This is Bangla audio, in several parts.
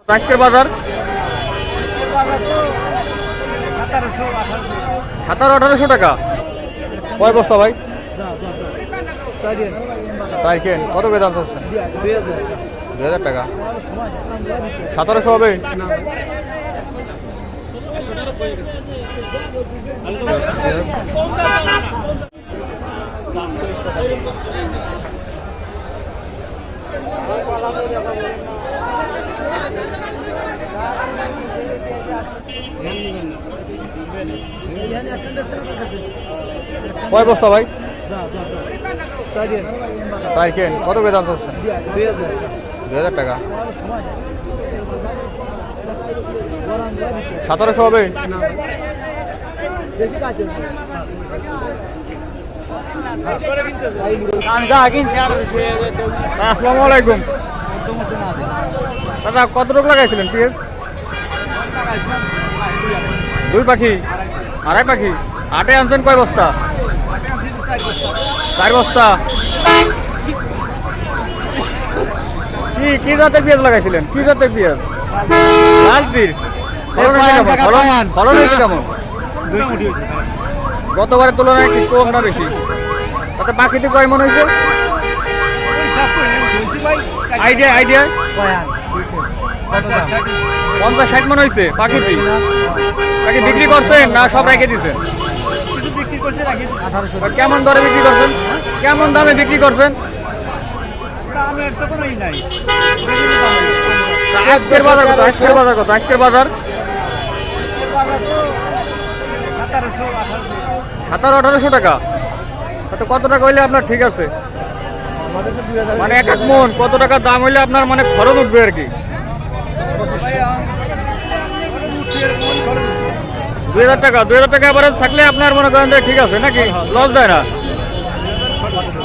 আজকের বাজার 1700-1800 টাকা। কয় বস্তা ভাই? তাই কেন কত করে দাম চাচ্ছেন? 2000 টাকা। 1700 হবে? কয় বস্তা ভাই? তাই কেন কত করে দাম চাচ্ছেন? 2000 টাকা। 1700 হবে? আসসালামু আলাইকুম দাদা, কত লোক লাগাইছিলেন পেঁয়াজ? 2 পাখি, আড়াই পাখি। আটে আনছেন কয় বস্তা? 4 বস্তা। কি জাতের পেঁয়াজ লাগাইছিলেন? কি জাতের পেঁয়াজ? লালতির। ফলন হয়েছে কেমন? গতবারের তুলনায় কি কম না বেশি? তাতে পাখিতে কয় মন হয়েছে? আইডিয়া 50-60 মন হয়েছে পাখিতে। পাখি বিক্রি করছেন না সব রেখে দিচ্ছেন? কেমন দরে বিক্রি করছেন? কেমন দামে বিক্রি করছেন? আজকের বাজার কত? আজকের বাজার 1700-1800 টাকা। তো কত টাকা হইলে আপনার ঠিক আছে? মানে এক মন কত টাকা দাম হইলে আপনার মানে খরচ উঠবে আর কি? 2000 টাকা। 2000 টাকা এবারে থাকলে আপনার মনে করেন যে ঠিক আছে নাকি? লস দেয় না?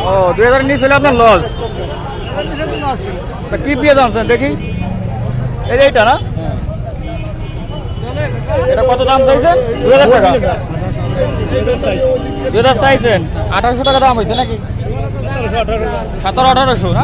ও 2000 নিয়ে ছিল আপনার লস। কি পেঁয়াজ আনছেন দেখি? এইটা না? এটা কত দাম চাইছেন? 2000 টাকা। 2000 চাইছেন, 1800 টাকা দাম হয়েছে নাকি? 1700-1800 না?